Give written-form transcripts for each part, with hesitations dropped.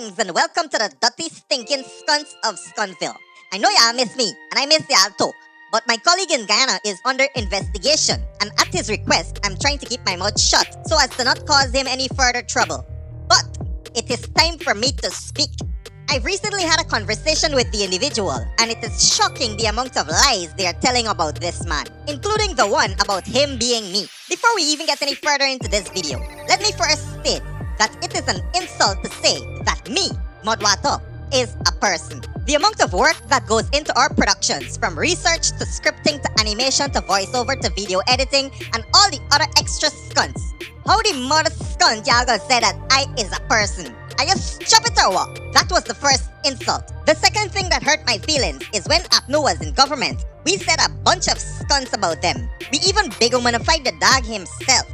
Greetings and welcome to the dirty stinking skunks of Scunville. I know y'all miss me, and I miss y'all too. But my colleague in Guyana is under investigation, and at his request, I'm trying to keep my mouth shut so as to not cause him any further trouble. But it is time for me to speak. I've recently had a conversation with the individual, and it is shocking the amount of lies they are telling about this man, including the one about him being me. Before we even get any further into this video, let me first state that it is an insult to say that me, Mudwata, is a person. The amount of work that goes into our productions, from research to scripting to animation to voiceover to video editing and all the other extra stunts. How the mother skunt y'all gonna say that I is a person? Are you stupid or what? That was the first insult. The second thing that hurt my feelings is when Apno was in government, we said a bunch of stunts about them. We even big-humanified the dog himself.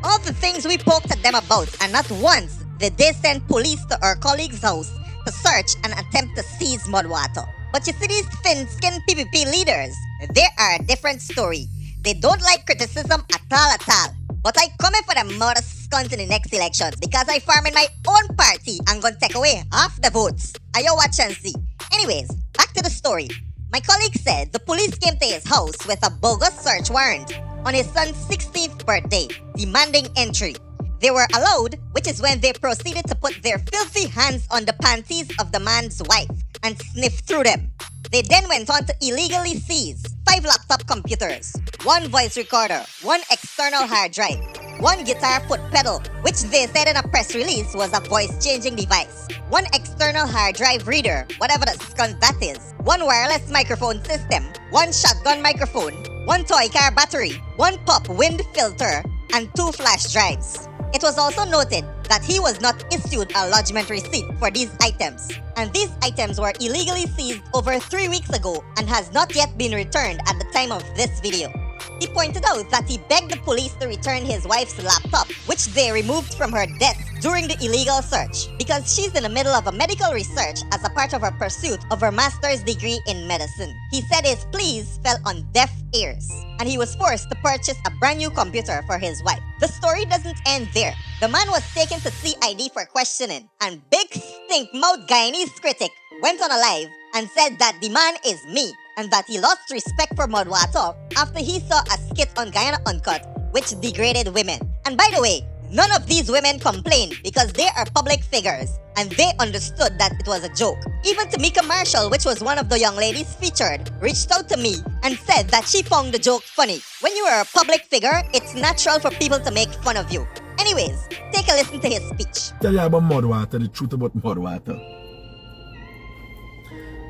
All the things we poked at them about, and not once did they send police to our colleague's house to search and attempt to seize Mudwata. But you see these thin-skinned PPP leaders, they are a different story. They don't like criticism at all. But I coming for the mother scunt in the next elections because I farm in my own party and gonna take away half the votes. Are you watch and see? Anyways, back to the story. My colleague said the police came to his house with a bogus search warrant on his son's 16th birthday, demanding entry. They were allowed, which is when they proceeded to put their filthy hands on the panties of the man's wife and sniff through them. They then went on to illegally seize 5 laptop computers, 1 voice recorder, 1 external hard drive, 1 guitar foot pedal, which they said in a press release was a voice-changing device, 1 external hard drive reader, whatever the skunk that is, 1 wireless microphone system, 1 shotgun microphone, 1 toy car battery, 1 pop wind filter, and 2 flash drives. It was also noted that he was not issued a lodgement receipt for these items, and these items were illegally seized over 3 weeks ago and has not yet been returned at the time of this video. He pointed out that he begged the police to return his wife's laptop, which they removed from her desk during the illegal search, because she's in the middle of a medical research as a part of her pursuit of her master's degree in medicine. He said his pleas fell on deaf ears, and he was forced to purchase a brand new computer for his wife. The story doesn't end there. The man was taken to CID for questioning, and big stink mouth Guyanese Critic went on a live and said that the man is me, and that he lost respect for Mudwata after he saw a skit on Guyana Uncut which degraded women. And by the way, none of these women complained because they are public figures and they understood that it was a joke. Even Tamika Marshall, which was one of the young ladies featured, reached out to me and said that she found the joke funny. When you are a public figure, it's natural for people to make fun of you. Anyways, take a listen to his speech. Tell you about Mudwata, the truth about Mudwata.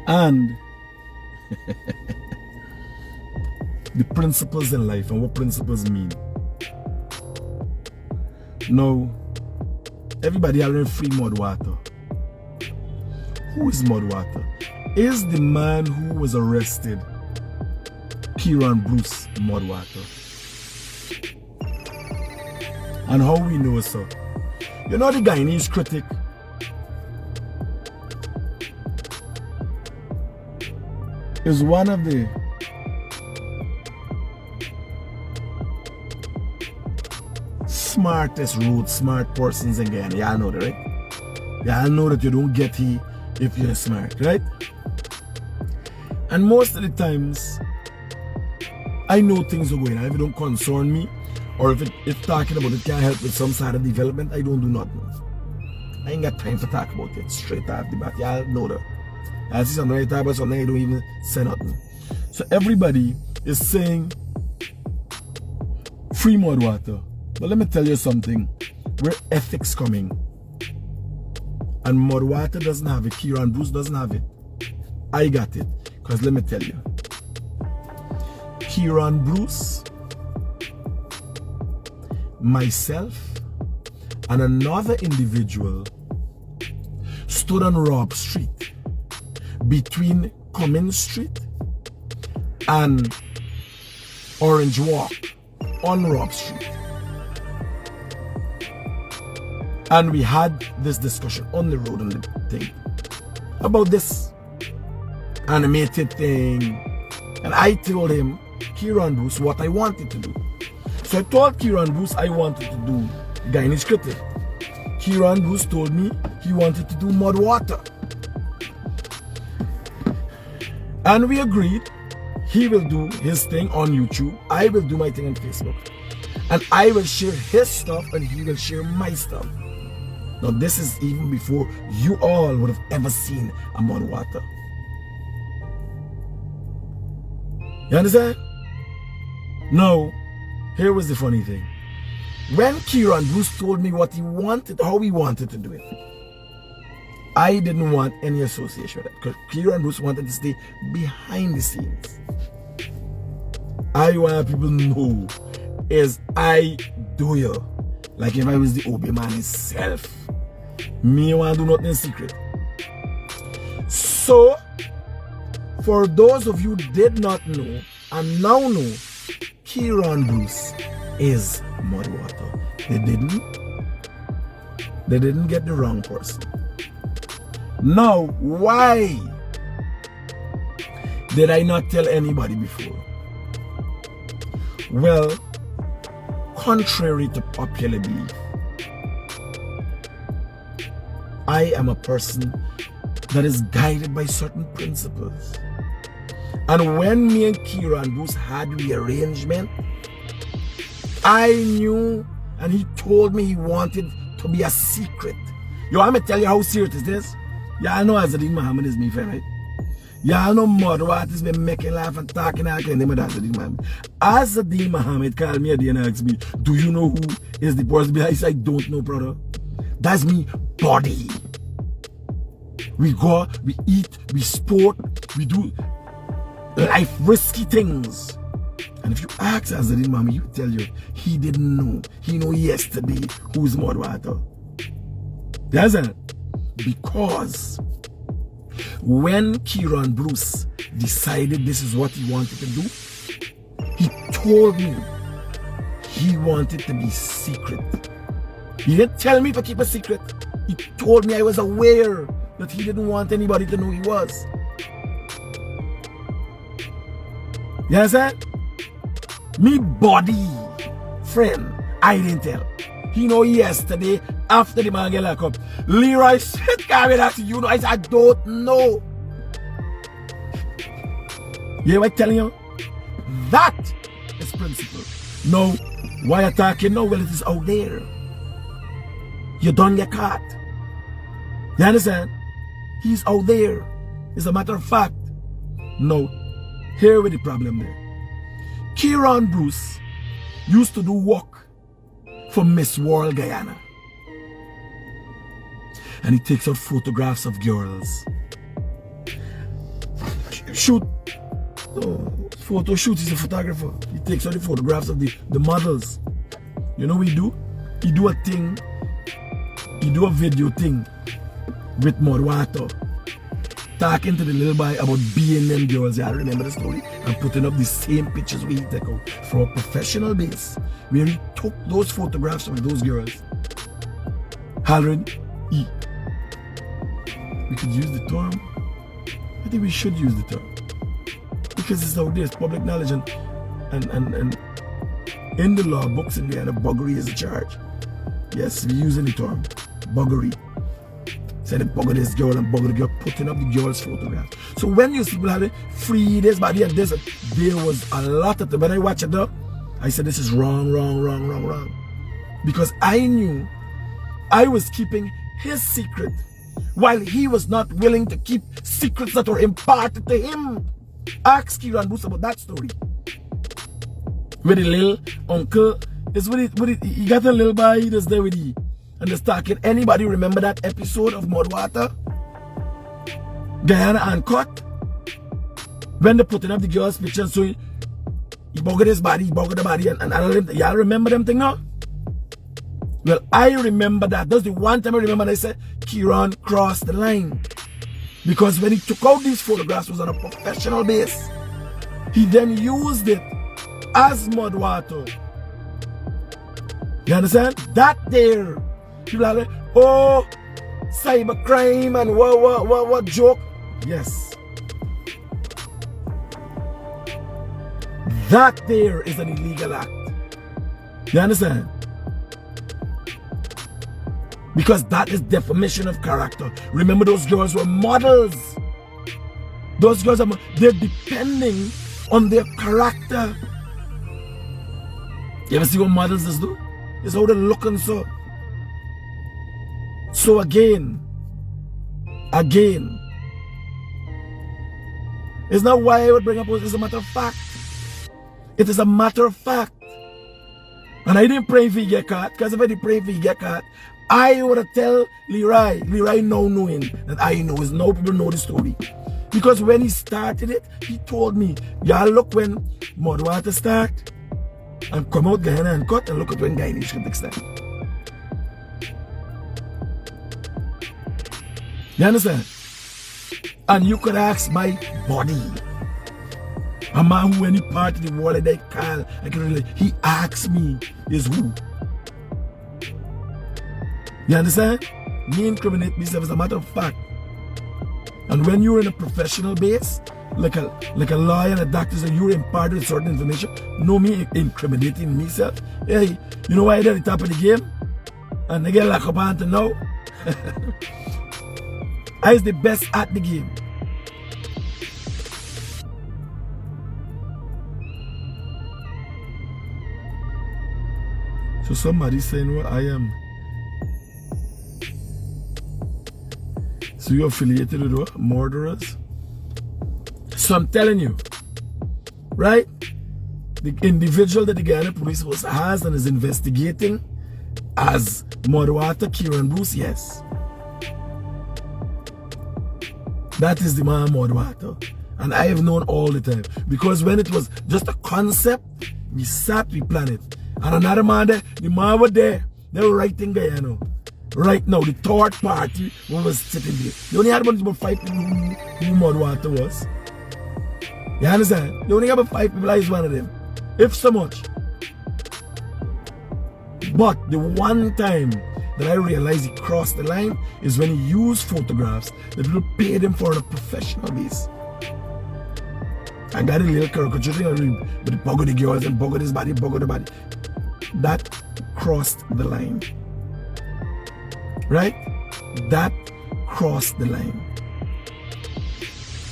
And the principles in life and what principles mean. Now, everybody already free Mudwata. Who is Mudwata? Is the man who was arrested Kieran Bruce Mudwata? And how we know so? You know the Guyanese Critic? Is one of the smartest road smart persons in Guyana. Y'all know that, right? Y'all know that you don't get he if you're smart, right? And most of the times, I know things are going on. If it don't concern me, or if talking about it can't help with some sort of development, I don't do nothing. I ain't got time to talk about it straight off the bat. Y'all know that. I see something I talk about something I don't even say nothing. So everybody is saying free Mudwata. But let me tell you something. Where ethics coming. And Mudwata doesn't have it. Kieran Bruce doesn't have it. I got it. Because let me tell you. Kieran Bruce, myself, and another individual stood on Rob Street between Cummins Street and Orange Walk on Rob Street. And we had this discussion on the road on the thing about this animated thing. And I told him, Kieran Bruce, what I wanted to do. So I told Kieran Bruce I wanted to do Guyanese Critic. Kieran Bruce told me he wanted to do Mudwata. And we agreed he will do his thing on YouTube, I will do my thing on Facebook. And I will share his stuff and he will share my stuff. Now this is even before you all would have ever seen a Mudwata. You understand? Now, here was the funny thing. When Kieran Bruce told me what he wanted, how he wanted to do it, I didn't want any association with it because Kieran Bruce wanted to stay behind the scenes. I want people to know is I do you. Like if I was the Obi man himself. Me want to do nothing in secret. So, for those of you who did not know and now know, Kieran Bruce is Mudwata. They didn't get the wrong person. Now, why did I not tell anybody before? Well, contrary to popular belief, I am a person that is guided by certain principles. And when me and Kieran Bruce had the arrangement, I knew, and he told me he wanted to be a secret. Yo, I'm gonna tell you how serious it is. Y'all know Azadeen Muhammad is me friend, right? Y'all know Mudwata has been making laugh and talking and name of Azadeen Muhammad. Azadeen Muhammad called me a day and asked me, do you know who is the person behind? I said, I don't know, brother. That's me body. We go, we eat, we sport, we do life risky things. And if you ask Azadeen Muhammad, he tell you he didn't know. He know yesterday who's Mudwata. You understand? Because when Kieran Bruce decided this is what he wanted to do, he told me he wanted to be secret. He didn't tell me to keep a secret. He told me I was aware that he didn't want anybody to know he was. You understand? Me body friend, I didn't tell. He know yesterday after the man get locked up. Leroy said, carry that to you know. I said, I don't know. You hear what I'm telling you? That is principle. No, why attacking now? Well, it is out there. You don't get caught. You understand? He's out there. It's a matter of fact. No, here with the problem there. Kieran Bruce used to do work for Miss World Guyana. And he takes out photographs of girls. Shoot. Oh, photo shoot, he's a photographer. He takes out the photographs of the models. You know what he do? He do a thing. He do a video thing with Mudwata. Talking to the little boy about being them girls. Yeah, I remember the story. And putting up the same pictures we take out from a professional base. Where he took those photographs of those girls. Halrin E. We could use the term. I think we should use the term. Because it's out there, it's public knowledge, and in the law books in Guyana, buggery is a charge. Yes, we're using the term buggery. Say they bugger this girl and bugger the girl, putting up the girl's photographs. So when you see people having free this body and this, there was a lot of them. When I watch it up, I said this is wrong. Because I knew I was keeping his secret while he was not willing to keep secrets that were imparted to him. Ask Kieran Bruce about that story. With the little uncle, is with it, he got a little boy that's there with he. And just talking. Anybody remember that episode of Mudwata? Guyana Uncut? When they putting up the girl's picture, so he buggered his body, and all them. Y'all remember them thing now? Well, I remember that. That's the one time I remember I said Kieran crossed the line. Because when he took out these photographs, it was on a professional base. He then used it as Mudwata. You understand? That there. People are like, oh, cybercrime and what joke. Yes. That there is an illegal act. You understand? Because that is defamation of character. Remember, those girls were models. Those girls they're depending on their character. You ever see what models do? It's how they look and so. So again, it's not why I would bring up it. It's a matter of fact. It is a matter of fact. And I didn't pray for you get caught, because if I didn't pray for you get caught, I would have tell Leroy now knowing that I know is no people know the story. Because when he started it, he told me, y'all look when Mudwata start and come out Guyana and Uncut, and look at when Guyana Critic start. You understand? And you could ask my body. A man who any part of the world that I call, I can relate. He asks me, is who? You understand? Me incriminate myself as a matter of fact. And when you're in a professional base, like a lawyer and a doctor, so you're imparting certain information, no me incriminating myself. Hey, you know why they're at the top of the game? And they get locked up on to now. I is the best at the game. So somebody saying, well, I am. So you're affiliated with what? Murderers? So I'm telling you, right? The individual that the Guyana police force has and is investigating as Mudwata, Kieran Bruce, yes. That is the man Mudwata. And I have known all the time. Because when it was just a concept, we sat, we planned it. And another man there, the man was there. They were writing Guyana. Right now, the third party was sitting there. They only had about 5 people who Mudwata was. You understand? They only have about 5 people. I was one of them. If so much. But the one time that I realized he crossed the line is when he used photographs that people paid him for on a professional base. I got a little caricature thing with the bug of the girls and bug of this body, bug of the body. That crossed the line. Right? That crossed the line.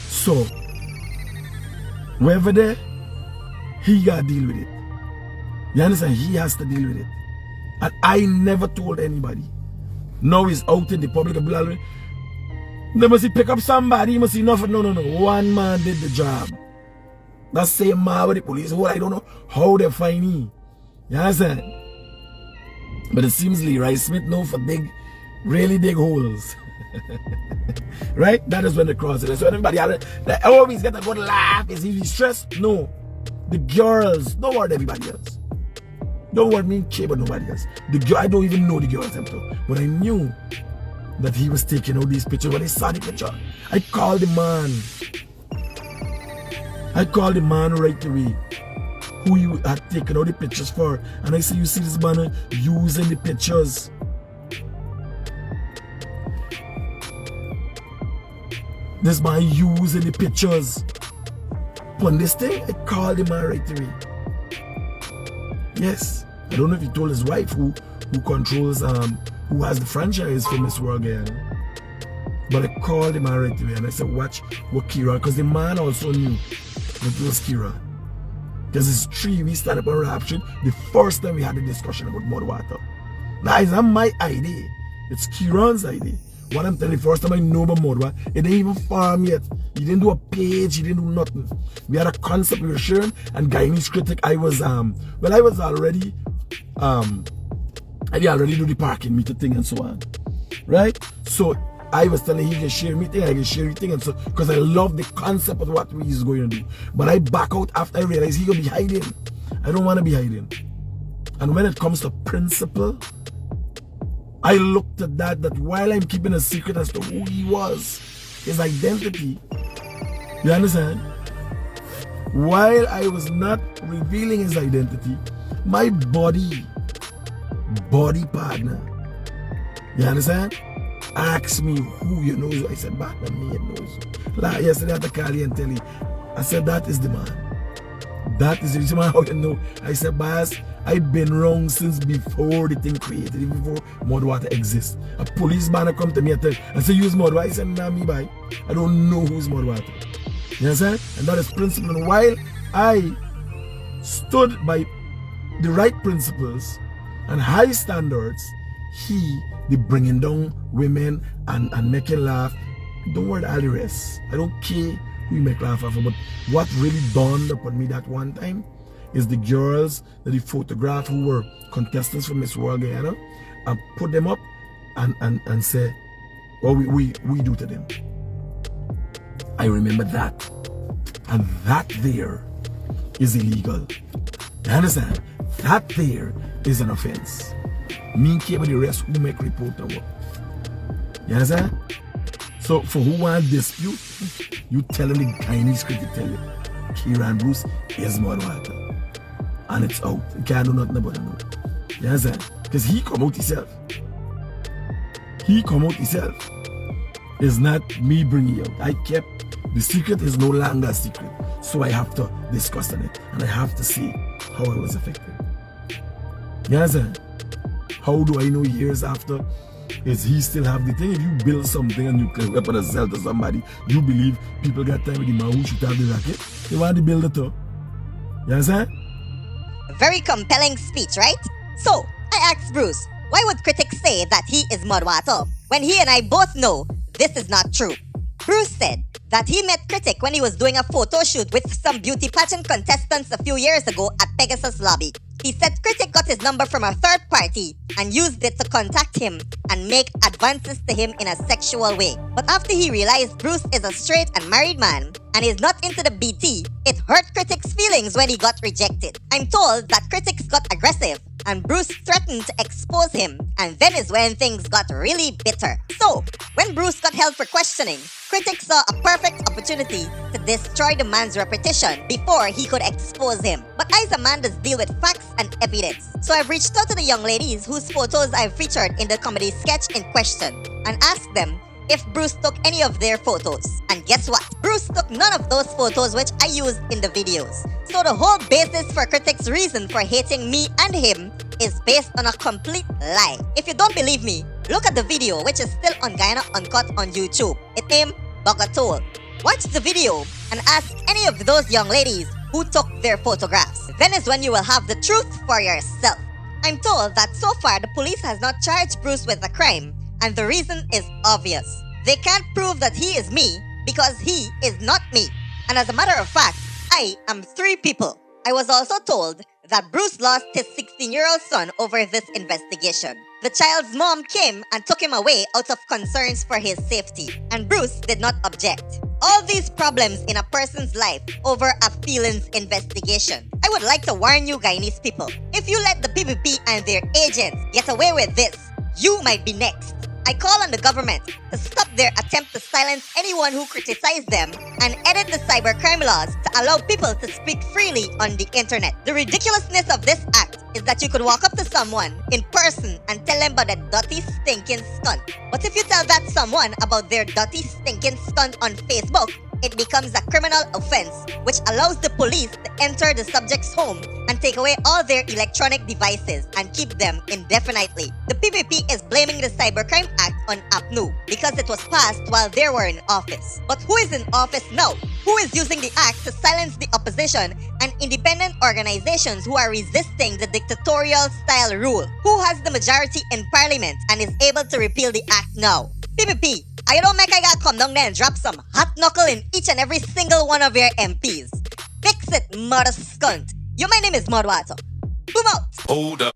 So, wherever there, he got to deal with it. You understand? He has to deal with it. And I never told anybody. Now he's out in the public. They must pick up somebody. He must see nothing. No. One man did the job. That same man with the police. Well, I don't know how they find me. You understand? But it seems Leroy Smith know for really big holes. Right? That is when they cross it. So everybody they always get a good laugh. Is he stressed? No. The girls, don't worry everybody else. Don't worry me care about nobody else. I don't even know the girls themselves. But I knew that he was taking all these pictures. When I saw the picture, I called the man. I called the man right away who you had taken all the pictures for. And I said, you see this man using the pictures. This man using the pictures. On this thing, I called the man right away. Yes. I don't know if he told his wife who controls, who has the franchise for Miss World Guyana. But I called the man right away and I said, watch what Kira, because the man also knew that it was Kira. Because it's 3 we stand up on Rapture the first time we had a discussion about Mudwata. Now it's not my idea. It's Kieran's idea. What I'm telling you, first time I know about Mudwata, it didn't even farm yet. He didn't do a page, he didn't do nothing. We had a concept we were sharing, and Guyanese Critic, I was already I already do the parking meter thing and so on. Right? So I was telling him he can share me thing, I can share your thing, and so because I love the concept of what he's going to do. But I back out after I realize he's gonna be hiding. I don't want to be hiding. And when it comes to principle, I looked at that while I'm keeping a secret as to who he was, his identity. You understand? While I was not revealing his identity, my body partner, you understand? Asked me who you know. I said, Batman, me knows. Like yesterday at the Cali and Telly, I said, that is the man. That is the reason why how you know. I said, Bias, I've been wrong since before the thing created, even before Mudwata exists. A policeman come to me and say, use Mudwata. I said, nah, me by. I don't know who's Mudwata. You understand? And that is principle. And while I stood by the right principles and high standards, the bringing down women and making laugh. Don't worry all the rest. I don't care who you make laugh after, but what really dawned upon me that one time is the girls that he photographed who were contestants for Miss World Guyana and put them up and say what we do to them. I remember that. And that there is illegal. You understand? That there is an offense. Me care about the rest who make report and work. You understand? So for who want dispute, you tell them the Chinese critic tell you, Kieran Bruce is Mudwata. And it's out. You can't do nothing about it now. You understand? Because he come out himself. He come out himself. It's not me bringing it out. I kept, the secret is no longer a secret. So I have to discuss on it. And I have to see how I was affected. You understand? How do I know years after? Is he still have the thing? If you build something and you can weapon and sell to somebody, you believe people got time with the man who should have the racket? They want to build it too. You understand? Very compelling speech, right? So, I asked Bruce, why would critics say that he is Mudwata when he and I both know this is not true? Bruce said that he met Critic when he was doing a photo shoot with some beauty pageant contestants a few years ago at Pegasus Lobby. He said Critic got his number from a third party and used it to contact him and make advances to him in a sexual way. But after he realized Bruce is a straight and married man and is not into the BT, it hurt Critic's feelings when he got rejected. I'm told that Critics got aggressive and Bruce threatened to expose him, and then is when things got really bitter. So, when Bruce got held for questioning, Critics saw a perfect opportunity to destroy the man's reputation before he could expose him. But I as a man does deal with facts and evidence. So I've reached out to the young ladies whose photos I've featured in the comedy sketch in question and asked them if Bruce took any of their photos. And guess what? Bruce took none of those photos which I used in the videos. So the whole basis for Critic's reason for hating me and him is based on a complete lie. If you don't believe me, look at the video which is still on Guyana Uncut on YouTube. It's named Bogatol. Watch the video and ask any of those young ladies who took their photographs. Then is when you will have the truth for yourself. I'm told that so far the police has not charged Bruce with a crime, and the reason is obvious. They can't prove that he is me because he is not me. And as a matter of fact, I am 3 people. I was also told that Bruce lost his 16-year-old son over this investigation. The child's mom came and took him away out of concerns for his safety, and Bruce did not object. All these problems in a person's life over a feelings investigation. I would like to warn you Guyanese people, if you let the PPP and their agents get away with this, you might be next. I call on the government to stop their attempt to silence anyone who criticizes them and edit the cybercrime laws to allow people to speak freely on the internet. The ridiculousness of this act is that you could walk up to someone in person and tell them about a dirty, stinking skunt. But if you tell that someone about their dirty, stinking skunt on Facebook, it becomes a criminal offense, which allows the police to enter the subject's home and take away all their electronic devices and keep them indefinitely. The PPP is blaming the Cybercrime Act on APNU because it was passed while they were in office. But who is in office now? Who is using the act to silence the opposition and independent organizations who are resisting the dictatorial style rule? Who has the majority in parliament and is able to repeal the act now? PPP, I don't make I gotta come down there and drop some hot knuckle in each and every single one of your MPs. Fix it, mother skunt. My name is Mudwata. Boom out. Hold up.